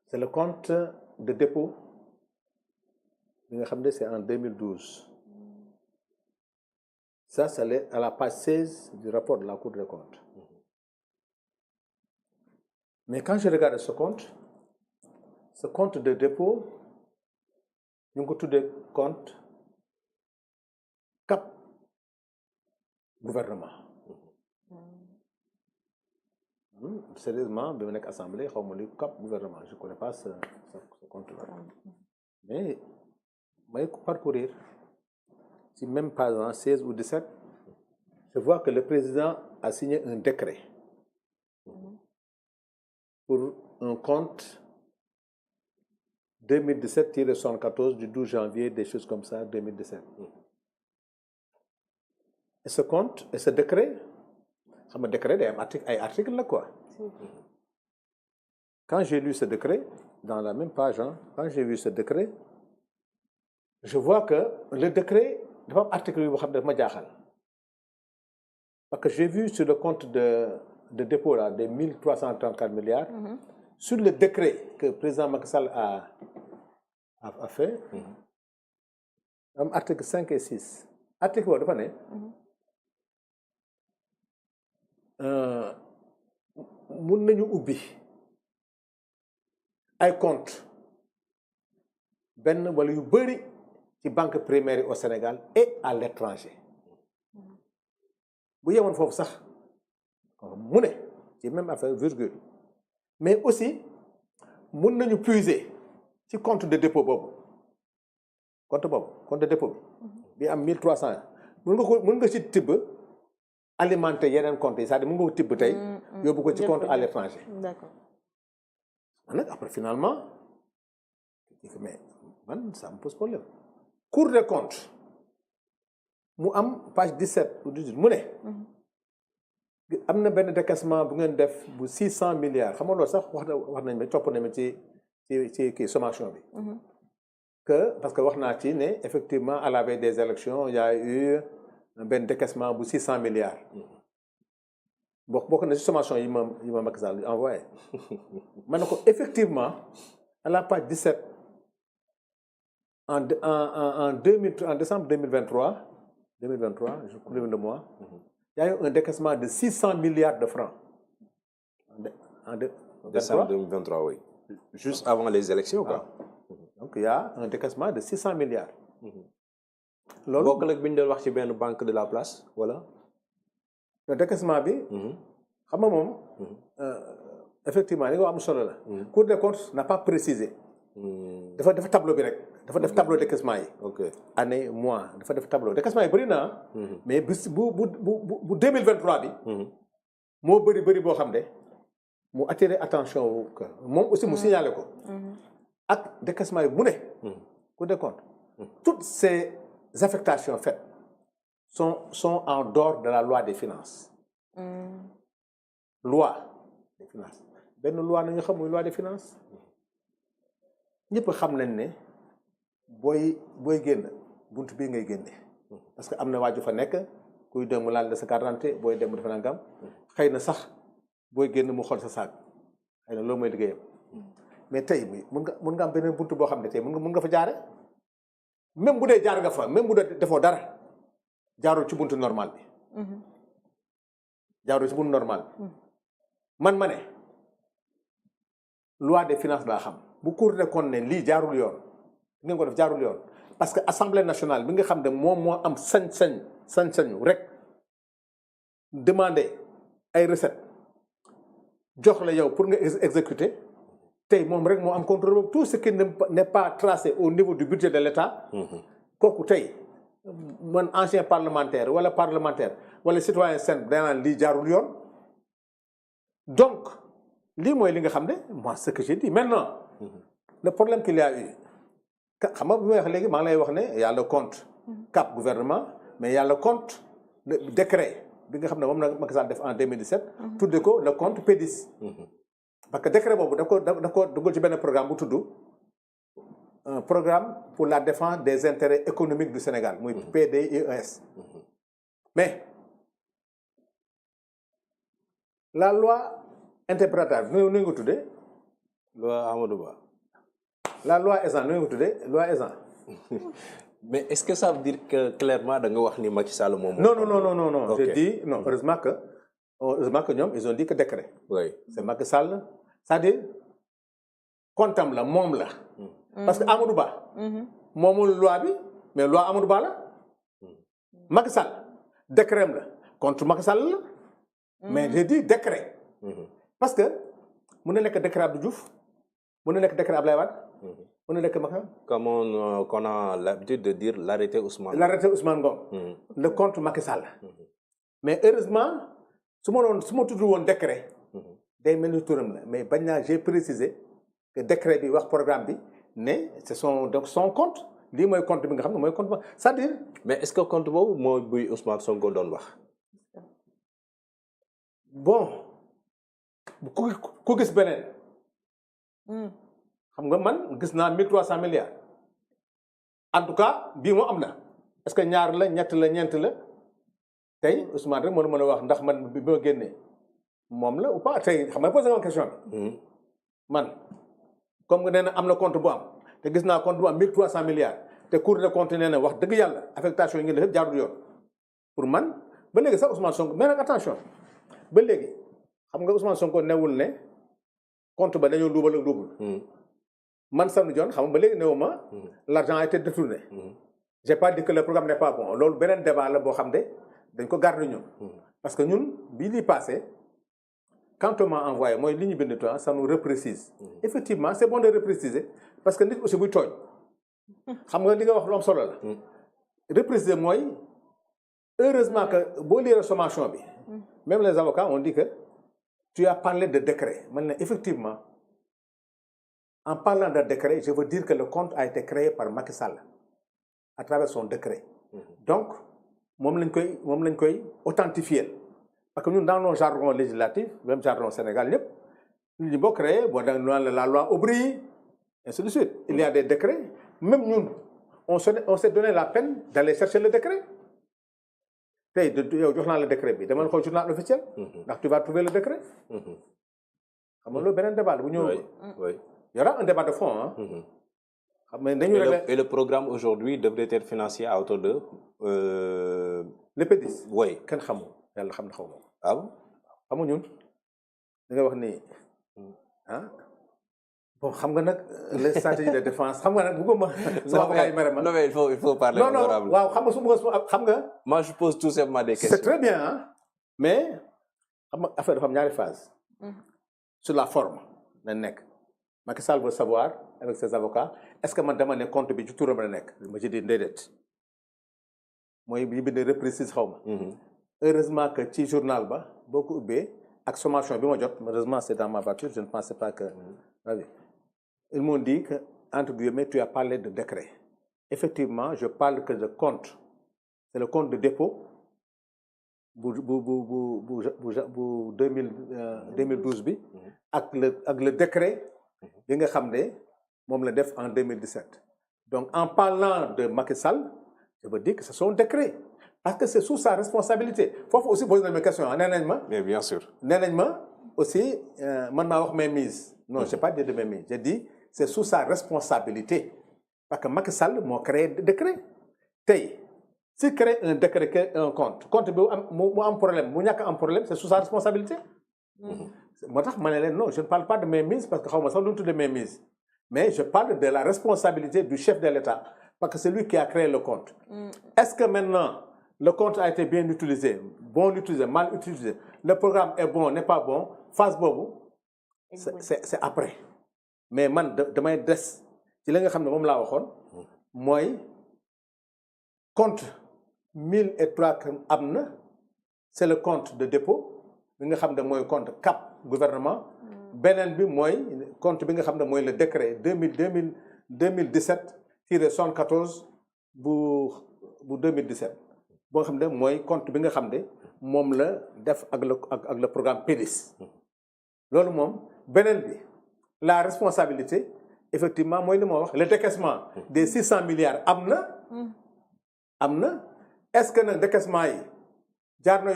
c'est le compte de dépôt. C'est en 2012. Ça, c'est à la page 16 du rapport de la Cour des comptes. Mais quand je regarde ce compte de dépôt, nous avons tout de compte cap gouvernement. Sérieusement, je suis assemblée, cap gouvernement. Je ne connais pas ce compte-là. Mais, je vais parcourir. Si même pas 16 ou 17, je vois que le président a signé un décret pour un compte 2017-74 du 12 janvier, des choses comme ça, 2017. Et ce compte, et ce décret, c'est un décret, un article là quoi. Quand j'ai lu ce décret, dans la même page, quand j'ai vu ce décret, je vois que le décret, il y a un article qui parce que j'ai vu sur le compte de dépôt là, des 1334 milliards, sur le décret que le président Macky Sall a fait, article 5 et 6. Article 2, dafa mun nañu ubbi ay compte benn wala yu bëri ci banque primaire au Sénégal et à l'étranger. Bu yemoon foofu sax mu ne ci même affaire virgule. Mais aussi mun nañu puiser ci compte de dépôt boobu compte de dépôt bi am 1300 mun nga ci tibb alimenter yeneen compte yi c'est-à-dire mun nga ko tibb tey yóbbu ko ci compte à l'étranger. D'accord. Après finalement mais ça me pose problème. Cour des comptes mu am page 17 ou 18 mu ne am na benn décaissement bu ngeen def bu 600 milliards xam nga loolu sax wax nañ ma topp nañ ma ci kii sommation bi. Parce que wax naa ci ne effectivement à la veille des élections il y a eu benn décaissement bu 600 milliards. bokk na ci sommation yi ma Macky Sall envoyé. ma ne ko effectivement à la page 17 en décembre 2023 je crois de mois. Il y a eu un décaissement de 600 milliards de francs. En décembre 2023, oui. Juste avant les élections, quoi. Donc, il y a un décaissement de 600 milliards. Bokk ak bi ñu doon wax ci benn banque de la place, voilà. Le décaissement bi, xam nga moom, effectivement, li nga am solo la. Cour des comptes n'a pas précisé. dafa def tableau bi rek dafa def tableau décaissement yi. Ok. Année mois dafa def tableau décaissement yi bëri na mais bu 2023 bi. moo bëri boo xam ne mu attiré attention wu moom aussi mu signalé ko. ak décaissement yi mu ne. Cour des comptes. Toutes ces affectations faites sont en dehors de la loi des finances. Loi des finances benn loi nañu xam muy loi des finances. ñëpp xam nañ ne booy génn buntu bii ngay génne parce que am na waaju fa nekk kuy dem mu laal la sa carte d'identité booy dem dafa nangam xëy na sax booy génn mu xool sa saag xëy na loolu mooy liggéeyam mais tey mun nga am beneen buntu boo xam ne tey mun nga fa jaare même bu dee jaar nga fa même bu dee defoo dara jaarul ci buntu normal bi. jaarul ci buntu normal bi. man ma ne loi des finances laa xam. bu Cour des comptes ne lii jaarul yoon ngeen ko def jaarul yoon parce que assemblée nationale bi nga xam ne moom moo am sañ-sañu rek demander ay recettes jox la yow pour nga exécuter tey moom rek moo am contrôle tout ce qui n'est pas tracé au niveau du budget de l'État. kooku tey man ancien parlementaire wala citoyen simple danaan lii jaarul yoon donc lii mooy li nga xam ne moi ce que j'ai dit maintenant. Le problème qu'il y a eu, xam nga bi may wax léegi maa ngi lay wax ne y a le compte cap gouvernement mais y a le compte le décret bi nga xam ne moom la Macky Sall def en 2017. tudde ko le compte P10. parce que décret boobu daf ko dugal ci benn programme bu tudd un programme pour la défense des intérêts économiques du Sénégal muy PDIES. mais la loi interprétative nu nga tuddee loi Amadou Ba. La loi Ezzan nu ñu ko tuddee loi Ezzan. Mais est-ce que ça veut dire que clairement da nga wax ni Macky Sall moom. Non. Okay. J'ai dit non, heureusement que ñoom ils ont dit que décret. Oui. C'est Macky Sall, c'est-à-dire comptam la moom la. Parce que Amadou Ba. moomul loi bi mais loi Amadou Ba la. Macky Sall décret am la contre Macky Sall la. mais j'ai dit décret. parce que mun na nekk décret Abdou Diouf mun na nekk décret Abdoulaye Wade. mun na nekk Macky. Comme on a l'habitude de dire l'arrêté Ousmane. L'arrêté Ousmane Ngom. le contre Macky Sall. mais heureusement su ma tudd woon décret. day mel ni turam la mais bañ naa j'ai précisé que décret bi wax programme bi ne c'est son compte lii mooy compte bi nga xam ne mooy compte c'est-à-dire. mais est-ce que compte boobu mooy buy Ousmane Sonko doon wax. bon ku gis beneen. xam nga man gis naa 1300 milliards. en tout cas bii moo am na. est-ce que ñaar la ñett la ñeent la tey Ousmane rek moo mën a wax ndax man bi ma génnee moom la ou pas tey xam nga posé nga question bi. man comme nga nee na am na compte bu am te gis naa compte bu am 1300 milliards te Cour des comptes nee na wax dëgg yàlla affectation yi ngeen def yëpp jaarul yoon pour man ba léegi sax Ousmane Sonko mais nag attention ba léegi xam nga Ousmane Sonko newul ne compte ba dañoo duubal ak duubul. man Sanu Dione xam nga ba léegi newuma l'argent a été détourné. j'ai pas dit que le programme n'est pas bon loolu beneen débat la boo xam ne dañ ko garder ñun. parce que ñun bii di passé quand on m'a envoyé mooy li ñu bind toi ça nous reprécise. effectivement c'est bon de repréciser parce que nit aussi buy tooñ. xam nga li nga wax lu am solo la. repréciser mooy heureusement que boo lire sommation bi. même les avocats ont dit que tu as parlé de décret man ne effectivement en parlant de décret je veux dire que le compte a été créé par Macky Sall à travers son décret. donc moom lañ koy authentifier parce que ñun dans nos jargons législatifs même jargon Sénégal ñëpp nit ñi boo créé boo da la loi Aubry ainsi de suite il y a des décrets même ñun on s'est donné la peine d'aller chercher le décret tey yow jox naa le décret bi dama xool journal officiel ndax tu vas trouver le décret xam nga loolu beneen débat la bu ñëw il y aura un débat de fond hein. Et le programme aujourd'hui devrait être financé à hauteur de le P10. Oui. kenn xamul yàlla xam na xaw ma. ah bon xamu ñun li nga wax ni ah bon xam nga nag les stratégies de défense xam nga nag bëgguma. non mais il faut parler. non waaw xam nga su ma xam nga. moi je pose tout simplement des questions. c'est très bien hein mais xam nga affaire dafa am ñaari phase. sur la forme na nekk Macky Sall veut savoir avec ses avocats est-ce que man dama ne compte bi ci turam la nekk ma ci di déedéet mooy bi bind reprécise xaw ma. heureusement que ci journal ba boo ko ubbee ak sommation bi ma jot malheureusement c'est dans ma voiture je ne pensais pas que. ils m'ont dit que entre guillemets tu as parlé de décret effectivement je parle que de compte c'est le compte de dépôt bu 2012 bi. ak le décret. bi nga xam ne moom la def en 2017 donc en parlant de Macky Sall je veux dire que c'est son décret parce que c'est sous sa responsabilité foofu aussi posé nañ ma question nee nañ ma. mais bien sûr. nee nañ ma aussi man maa wax mainmise non j'ai pas dit de mainmise j'ai dit c'est sous sa responsabilité parce que Macky Sall moo créé décret tey s'il crée un décret que un compte bi mu am problème mu ñàkk am problème c'est sous sa responsabilité. moo tax ma ne leen non je ne parle pas de mainmise parce que xaw ma sax lu ñu tuddee mainmise mais je parle de la responsabilité du chef de l'État parce que c'est lui qui a créé le compte. Est-ce que maintenant le compte a été bien utilisé mal utilisé le programme est bon n'est pas bon phase boobu c'est après mais man damay des ci la nga xam ne moom laa waxoon mooy compte 1003 am na c'est le compte de dépôt bi nga xam ne mooy compte cap gouvernement beneen bi mooy compte bi nga xam ne mooy le décret 2017-74 bu 2017 boo xam ne mooy compte bi nga xam ne moom la def ak le programme P10 loolu moom beneen bi la responsabilité effectivement mooy li ma wax le décaissement des 600 milliards am na est-ce que nag décaissement yi jaar na